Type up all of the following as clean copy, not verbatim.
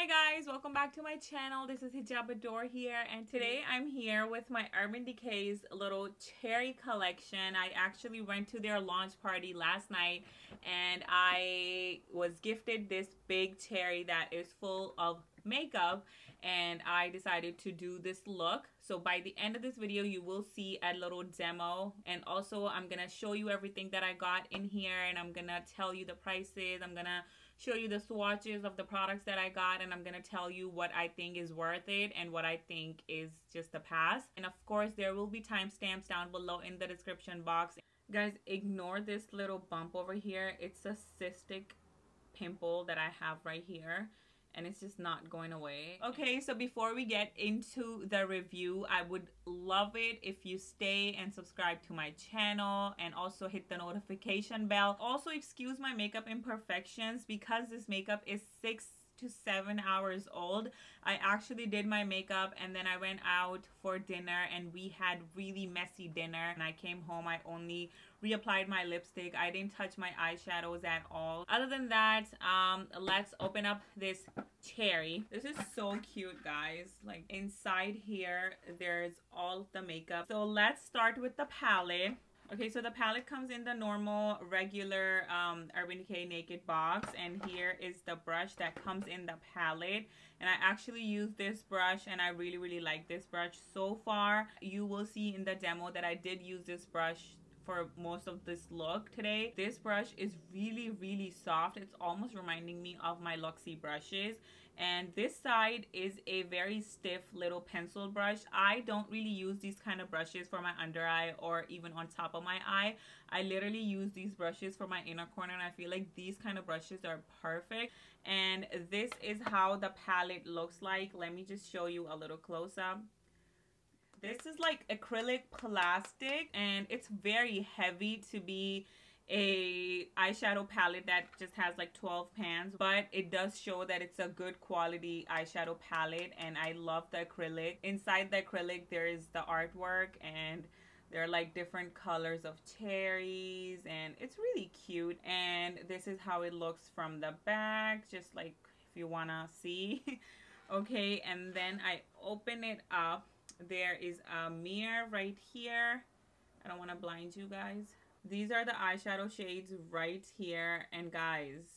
Hi guys, welcome back to my channel. This is Hijabadore here, and today I'm here with my Urban Decay's little cherry collection. I actually went to their launch party last night and I was gifted this big cherry that is full of makeup, and I decided to do this look. So by the end of this video you will see a little demo, and also I'm gonna show you everything that I got in here, and I'm gonna tell you the prices. I'm gonna show you the swatches of the products that I got, and I'm gonna tell you what I think is worth it and what I think is just a pass. And of course there will be timestamps down below in the description box. Guys, ignore this little bump over here. It's a cystic pimple that I have right here, and it's just not going away. Okay, so before we get into the review, I would love it if you stay and subscribe to my channel and also hit the notification bell. Also, excuse my makeup imperfections because this makeup is 6 to 7 hours old. I actually did my makeup and then I went out for dinner and we had really messy dinner, and I came home, I only reapplied my lipstick. I didn't touch my eyeshadows at all. Other than that, let's open up this cherry. This is so cute, guys. Like, inside here there's all the makeup. So let's start with the palette. Okay, so the palette comes in the normal regular Urban Decay Naked box, and here is the brush that comes in the palette. And I actually use this brush and I really like this brush so far. You will see in the demo that I did use this brush for most of this look today. This brush is really soft. It's almost reminding me of my Luxie brushes. And this side is a very stiff little pencil brush. I don't really use these kind of brushes for my under eye or even on top of my eye. I literally use these brushes for my inner corner, and I feel like these kind of brushes are perfect. And this is how the palette looks like. Let me just show you a little close up. This is like acrylic plastic, and it's very heavy to be a eyeshadow palette that just has like 12 pans, but it does show that it's a good quality eyeshadow palette, and I love the acrylic. Inside the acrylic there is the artwork, and there are like different colors of cherries, and it's really cute. And this is how it looks from the back, just like if you wanna see. Okay, and then I open it up. There is a mirror right here. I don't want to blind you guys. These are the eyeshadow shades right here, and guys,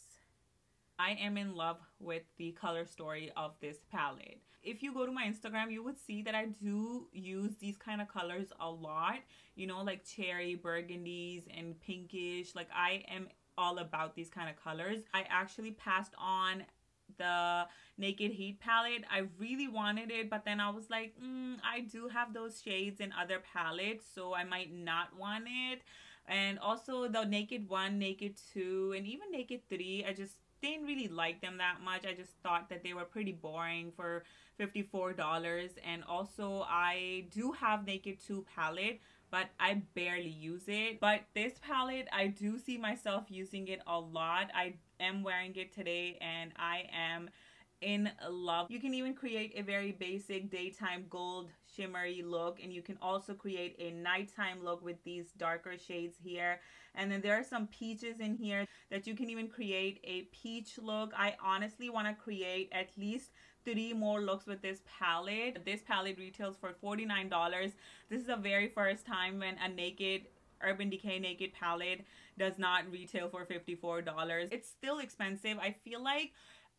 I am in love with the color story of this palette. If you go to my Instagram, you would see that I do use these kind of colors a lot, you know, like cherry, burgundies, and pinkish. Like, I am all about these kind of colors. I actually passed on the Naked Heat palette. I really wanted it, but then I was like, I do have those shades in other palettes, so I might not want it. And also the Naked 1, Naked 2, and even Naked 3, I just didn't really like them that much. I just thought that they were pretty boring for $54. And also I do have Naked 2 palette, but I barely use it. But this palette, I do see myself using it a lot. I am wearing it today and I am in love. You can even create a very basic daytime gold shimmery look, and you can also create a nighttime look with these darker shades here. And then there are some peaches in here that you can even create a peach look. I honestly want to create at least 3 more looks with this palette. This palette retails for $49. This is the very first time when a naked Urban Decay Naked palette does not retail for $54. It's still expensive. I feel like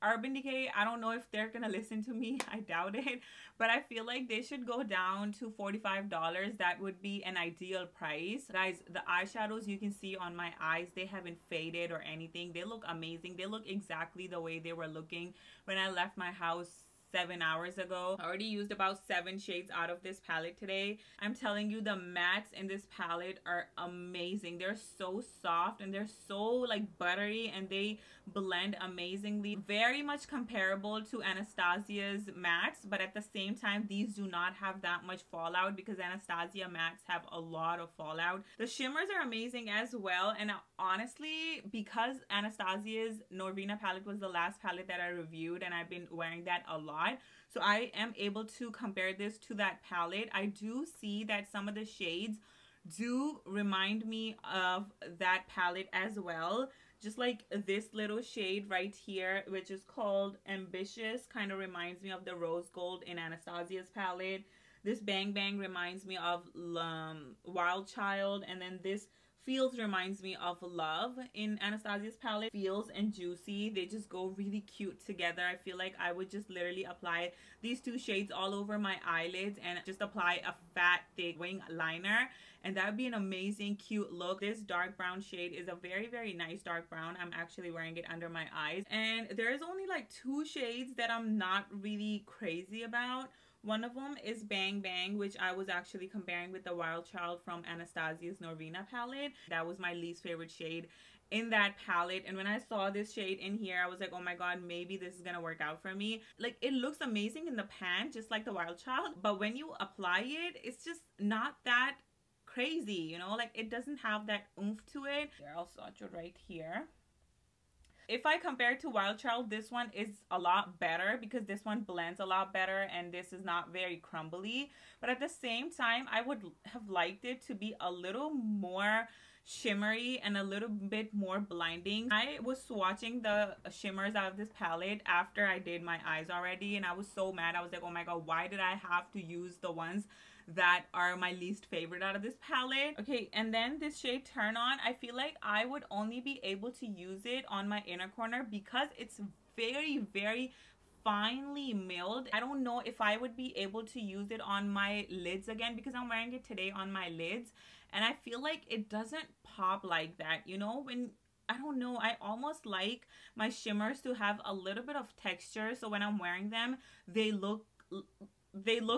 Urban Decay, I don't know if they're gonna listen to me, I doubt it, but I feel like they should go down to $45. That would be an ideal price. Guys, the eyeshadows you can see on my eyes, they haven't faded or anything. They look amazing. They look exactly the way they were looking when I left my house 7 hours ago. I already used about 7 shades out of this palette today. I'm telling you, the mattes in this palette are amazing. They're so soft and they're so like buttery, and they blend amazingly. Very much comparable to Anastasia's mattes, but at the same time these do not have that much fallout, because Anastasia mattes have a lot of fallout. The shimmers are amazing as well, and honestly, because Anastasia's Norvina palette was the last palette that I reviewed and I've been wearing that a lot, so I am able to compare this to that palette. I do see that some of the shades do remind me of that palette as well. just like this little shade right here, which is called Ambitious, kind of reminds me of the rose gold in Anastasia's palette. This Bang Bang reminds me of Wild Child, and then this FEELZ reminds me of Love in Anastasia's palette. FEELZ and Juicy, they just go really cute together. I feel like I would just literally apply these two shades all over my eyelids and just apply a fat, thick wing liner, and that would be an amazing, cute look. This dark brown shade is a very, very nice dark brown. I'm actually wearing it under my eyes, and there's only like two shades that I'm not really crazy about. One of them is Bang Bang, which I was actually comparing with the Wild Child from Anastasia's Norvina palette. That was my least favorite shade in that palette, and when I saw this shade in here, I was like, oh my god, maybe this is gonna work out for me. Like, it looks amazing in the pan, just like the Wild Child, but when you apply it, it's just not that crazy, you know? Like, it doesn't have that oomph to it. Here, I'll swatch it right here. If I compare to Wild Child, this one is a lot better because this one blends a lot better and this is not very crumbly. But at the same time, I would have liked it to be a little more shimmery and a little bit more blinding. I was swatching the shimmers out of this palette after I did my eyes already, and I was so mad. I was like, oh my god, why did I have to use the ones that are my least favorite out of this palette? Okay, and then this shade Turn On, I feel like I would only be able to use it on my inner corner because it's very, very finely milled. I don't know if I would be able to use it on my lids again because I'm wearing it today on my lids, and I feel like it doesn't pop like that, you know? When I don't know, I almost like my shimmers to have a little bit of texture, so when I'm wearing them, they look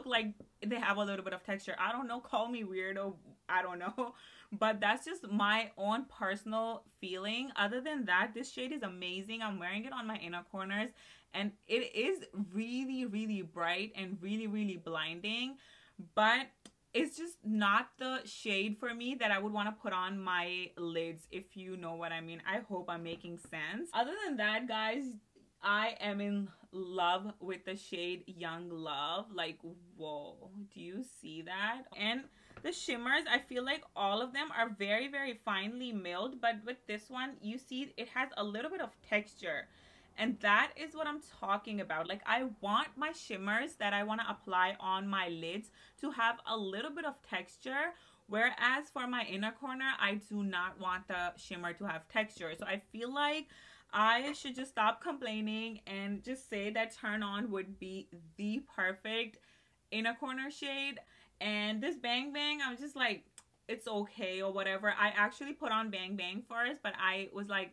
like they have a little bit of texture. I don't know, call me weirdo, I don't know, but that's just my own personal feeling. Other than that, this shade is amazing. I'm wearing it on my inner corners and it is really, really bright and really, really blinding, but it's just not the shade for me that I would want to put on my lids, if you know what I mean. I hope I'm making sense. Other than that, guys, I am in love with the shade Young Love. Like, whoa, do you see that? And the shimmers, I feel like all of them are very, very finely milled, but with this one, you see it has a little bit of texture. And that is what I'm talking about. Like, I want my shimmers that I want to apply on my lids to have a little bit of texture, whereas for my inner corner, I do not want the shimmer to have texture. So I feel like I should just stop complaining and just say that Turn On would be the perfect inner corner shade. And this Bang Bang, I'm just like, it's okay or whatever. I actually put on Bang Bang first, but I was like,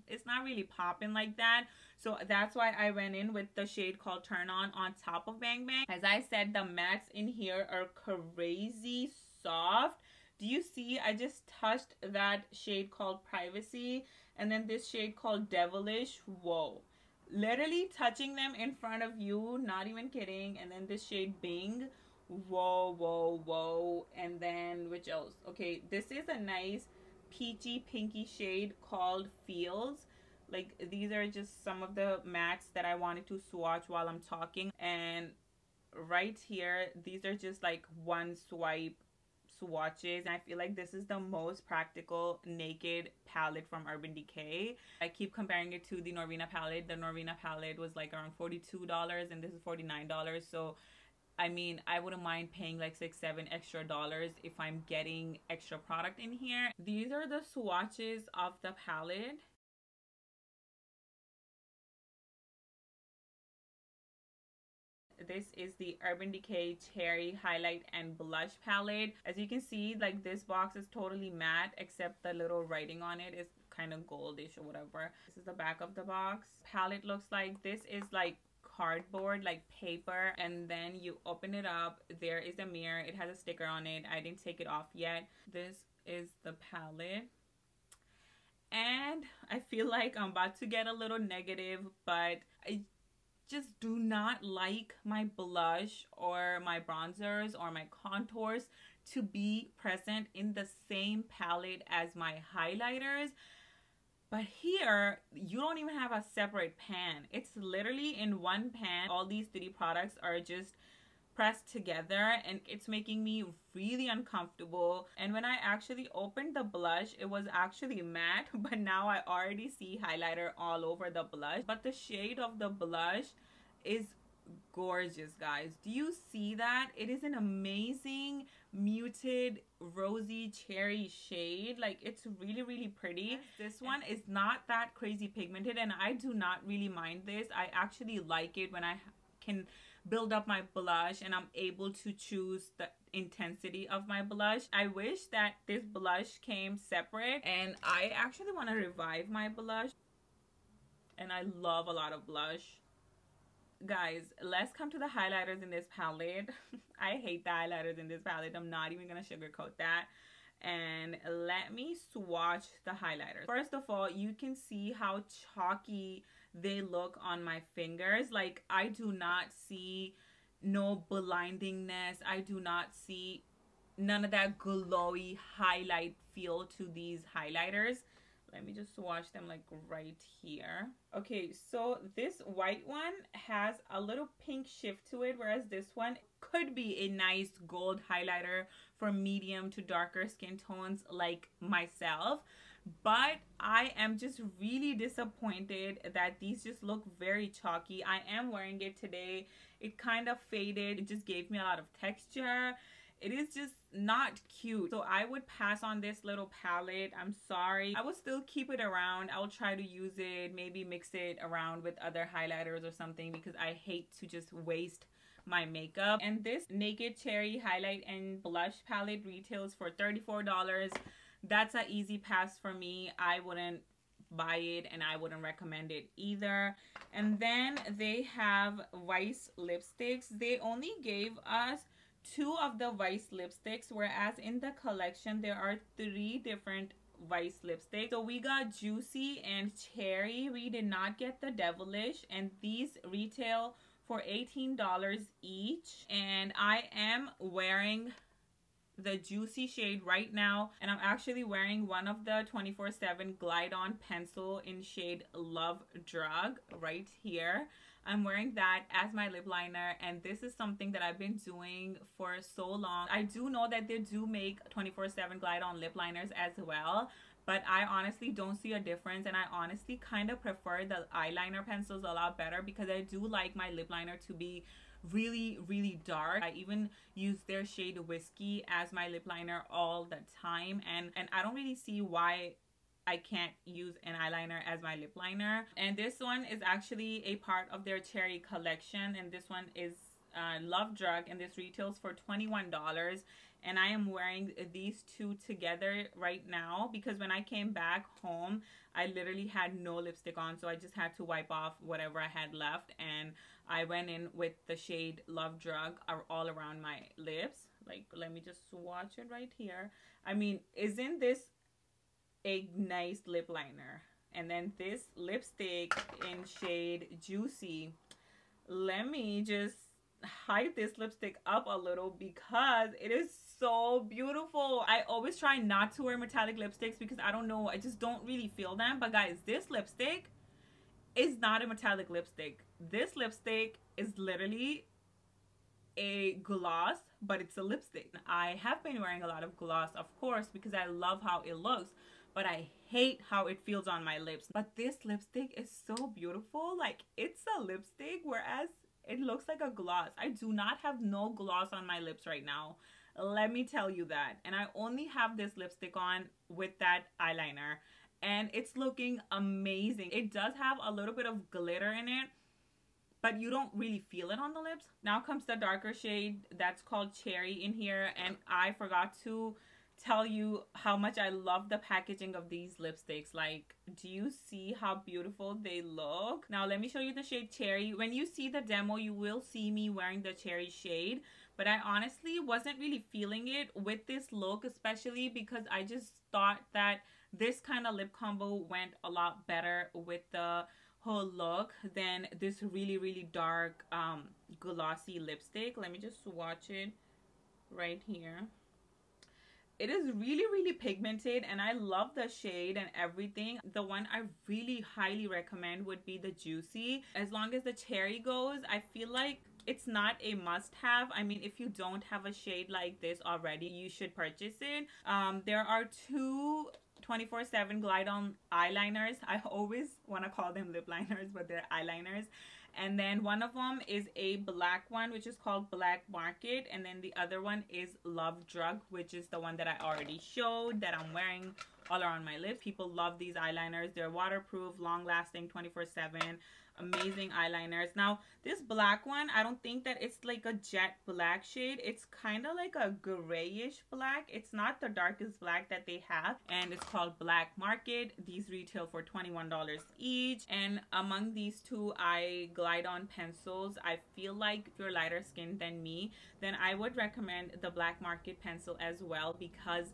it's not really popping like that. So that's why I went in with the shade called Turn On top of Bang Bang. As I said, the mattes in here are crazy soft. Do you see? I just touched that shade called Privacy and then this shade called Devilish. Whoa. Literally touching them in front of you, not even kidding. And then this shade Bing. Whoa, whoa, whoa. And then which else? Okay, this is a nice peachy pinky shade called FEELZ. Like, these are just some of the mattes that I wanted to swatch while I'm talking. And right here, these are just like one swipe swatches. And I feel like this is the most practical naked palette from Urban Decay. I keep comparing it to the Norvina palette. The Norvina palette was like around $42 and this is $49. So I mean, I wouldn't mind paying like $6-7 extra if I'm getting extra product in here. These are the swatches of the palette. This is the Urban Decay Cherry Highlight and Blush Palette. As you can see, like, this box is totally matte except the little writing on it is kind of goldish or whatever. This is the back of the box. Palette looks like this is like cardboard, like paper, and then you open it up. There is a mirror. It has a sticker on it. I didn't take it off yet. This is the palette. And I feel like I'm about to get a little negative, but I just do not like my blush or my bronzers or my contours to be present in the same palette as my highlighters. But here, you don't even have a separate pan. It's literally in one pan. All these three products are just pressed together and it's making me really uncomfortable. And when I actually opened the blush, it was actually matte, but now I already see highlighter all over the blush. But the shade of the blush is gorgeous, guys. Do you see that? It is an amazing muted rosy cherry shade. Like, it's really pretty. This one is not that crazy pigmented, and I do not really mind this. I actually like it when I can build up my blush and I'm able to choose the intensity of my blush. I wish that this blush came separate, and I actually want to revive my blush, and I love a lot of blush. Guys, let's come to the highlighters in this palette. I hate the highlighters in this palette. I'm not even gonna sugarcoat that. And let me swatch the highlighters. First of all, you can see how chalky they look on my fingers. Like, I do not see no blindingness. I do not see none of that glowy highlight feel to these highlighters. Let me just swatch them like right here. Okay, so this white one has a little pink shift to it, whereas this one could be a nice gold highlighter for medium to darker skin tones like myself. But I am just really disappointed that these just look very chalky. I am wearing it today. It kind of faded. It just gave me a lot of texture. It is just not cute. So I would pass on this little palette. I'm sorry. I will still keep it around. I will try to use it, maybe mix it around with other highlighters or something, because I hate to just waste my makeup. And this Naked Cherry highlight and blush palette retails for $34. That's an easy pass for me. I wouldn't buy it and I wouldn't recommend it either. And then they have Vice lipsticks. They only gave us 2 of the Vice lipsticks, whereas in the collection there are 3 different Vice lipsticks. So we got Juicy and Cherry. We did not get the Devilish, and these retail for $18 each. And I am wearing the Juicy shade right now, and I'm actually wearing one of the 24/7 Glide On pencil in shade Love Drug right here. I'm wearing that as my lip liner, and this is something that I've been doing for so long. I do know that they do make 24/7 Glide On lip liners as well, but I honestly don't see a difference, and I honestly kind of prefer the eyeliner pencils a lot better, because I do like my lip liner to be really dark. I even use their shade Whiskey as my lip liner all the time, and I don't really see why I can't use an eyeliner as my lip liner. And this one is actually a part of their Cherry collection, and this one is Love Drug, and this retails for $21. And I am wearing these 2 together right now, because when I came back home I literally had no lipstick on, so I just had to wipe off whatever I had left, and I went in with the shade Love Drug all around my lips. Like, let me just swatch it right here. I mean, isn't this a nice lip liner? And then this lipstick in shade Juicy. Let me just hype this lipstick up a little because it is so beautiful. I always try not to wear metallic lipsticks because I don't know, I just don't really feel them. But guys, this lipstick is not a metallic lipstick. This lipstick is literally a gloss, but it's a lipstick. I have been wearing a lot of gloss, of course, because I love how it looks, but I hate how it feels on my lips. But this lipstick is so beautiful. Like, it's a lipstick, whereas it looks like a gloss. I do not have no gloss on my lips right now. Let me tell you that. And I only have this lipstick on with that eyeliner, and it's looking amazing. It does have a little bit of glitter in it, but you don't really feel it on the lips. Now comes the darker shade that's called Cherry in here, and I forgot to tell you how much I love the packaging of these lipsticks. Like, do you see how beautiful they look? Now let me show you the shade Cherry. When you see the demo, you will see me wearing the Cherry shade, but I honestly wasn't really feeling it with this look, especially because I just thought that this kind of lip combo went a lot better with the whole look than this really dark glossy lipstick. Let me just swatch it right here. It is really pigmented, and I love the shade and everything. The one I really highly recommend would be the Juicy. As long as the Cherry goes, I feel like it's not a must-have. I mean, if you don't have a shade like this already, you should purchase it. There are two 24/7 glide on eyeliners. I always want to call them lip liners, but they're eyeliners. And then one of them is a black one, which is called Black Market, and then the other one is Love Drug, which is the one that I already showed that I'm wearing all around my lips. People love these eyeliners. They're waterproof, long lasting, 24/7. Amazing eyeliners. Now this black one, I don't think that it's like a jet black shade. It's kind of like a grayish black. It's not the darkest black that they have, and it's called Black Market. These retail for $21 each. And among these two eye glide on pencils, I feel like if you're lighter skinned than me, then I would recommend the Black Market pencil as well, because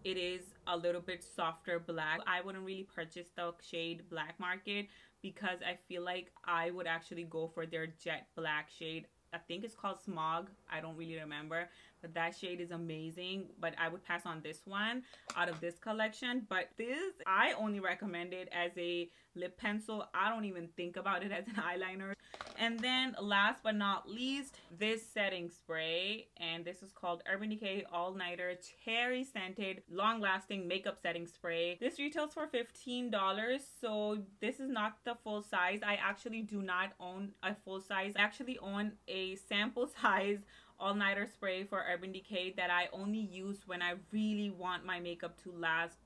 it is a little bit softer black. I wouldn't really purchase the shade Black Market because I feel like I would actually go for their jet black shade. I think it's called Smog. I don't really remember, but that shade is amazing. But I would pass on this one out of this collection. But this, I only recommend it as a lip pencil. I don't even think about it as an eyeliner. And then last but not least, this setting spray, and this is called Urban Decay All Nighter Cherry Scented Long Lasting Makeup Setting Spray. This retails for $15, so this is not the full size. I actually do not own a full size. I actually own a sample size all-nighter spray for Urban Decay that I only use when I really want my makeup to last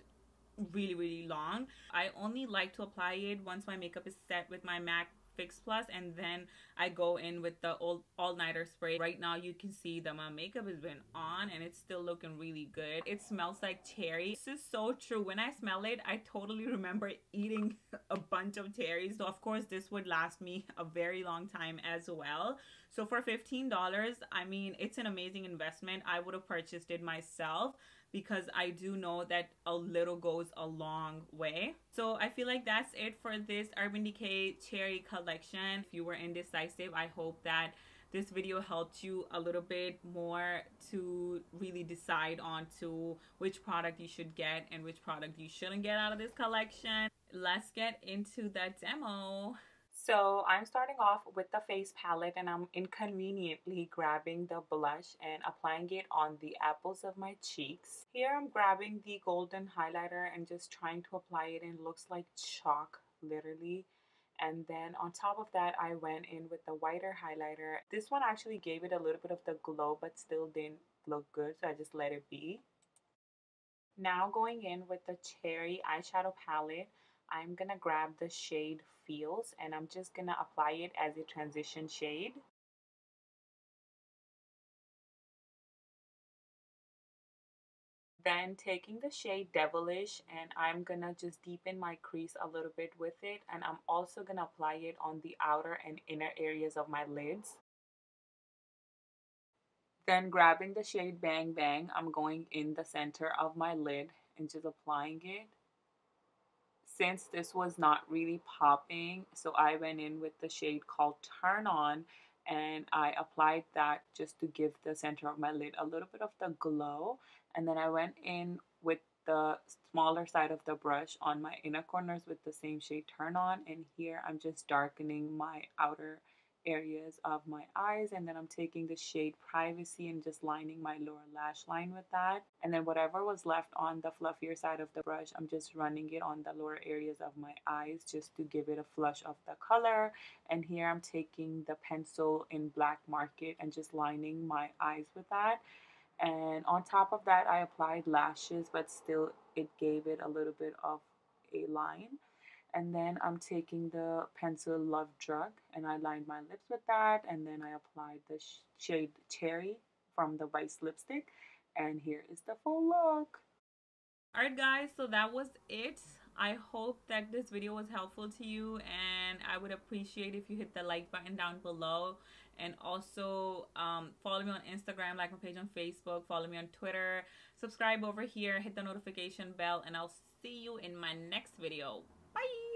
really long. I only like to apply it once my makeup is set with my MAC Fix Plus, and then I go in with the all-nighter spray. Right now you can see that my makeup has been on and it's still looking really good. It smells like cherry. This is so true. When I smell it, I totally remember eating a bunch of cherries. So of course this would last me a very long time as well. So for $15, I mean, it's an amazing investment. I would have purchased it myself, because I do know that a little goes a long way. So I feel like that's it for this Urban Decay Cherry collection. If you were indecisive, I hope that this video helped you a little bit more to really decide on to which product you should get and which product you shouldn't get out of this collection. Let's get into the demo. So I'm starting off with the face palette, and I'm inconveniently grabbing the blush and applying it on the apples of my cheeks. Here I'm grabbing the golden highlighter and just trying to apply it, and it looks like chalk, literally. And then on top of that, I went in with the whiter highlighter. This one actually gave it a little bit of the glow, but still didn't look good, so I just let it be. Now going in with the cherry eyeshadow palette, I'm gonna grab the shade FEELZ, and I'm just gonna apply it as a transition shade. Then taking the shade Devilish, and I'm gonna just deepen my crease a little bit with it, and I'm also gonna apply it on the outer and inner areas of my lids. Then grabbing the shade Bang Bang, I'm going in the center of my lid and just applying it. Since this was not really popping, so I went in with the shade called Turn On, and I applied that just to give the center of my lid a little bit of the glow. And then I went in with the smaller side of the brush on my inner corners with the same shade Turn On, and here I'm just darkening my outer areas of my eyes, and then I'm taking the shade Privacy and just lining my lower lash line with that. And then whatever was left on the fluffier side of the brush, I'm just running it on the lower areas of my eyes just to give it a flush of the color. And here I'm taking the pencil in Black Market and just lining my eyes with that. And on top of that, I applied lashes, but still it gave it a little bit of a line. And then I'm taking the pencil Love Drug, and I lined my lips with that, and then I applied the shade Cherry from the Vice lipstick, and here is the full look. Alright guys, so that was it. I hope that this video was helpful to you, and I would appreciate if you hit the like button down below, and also follow me on Instagram, like my page on Facebook, follow me on Twitter, subscribe over here, hit the notification bell, and I'll see you in my next video. Bye!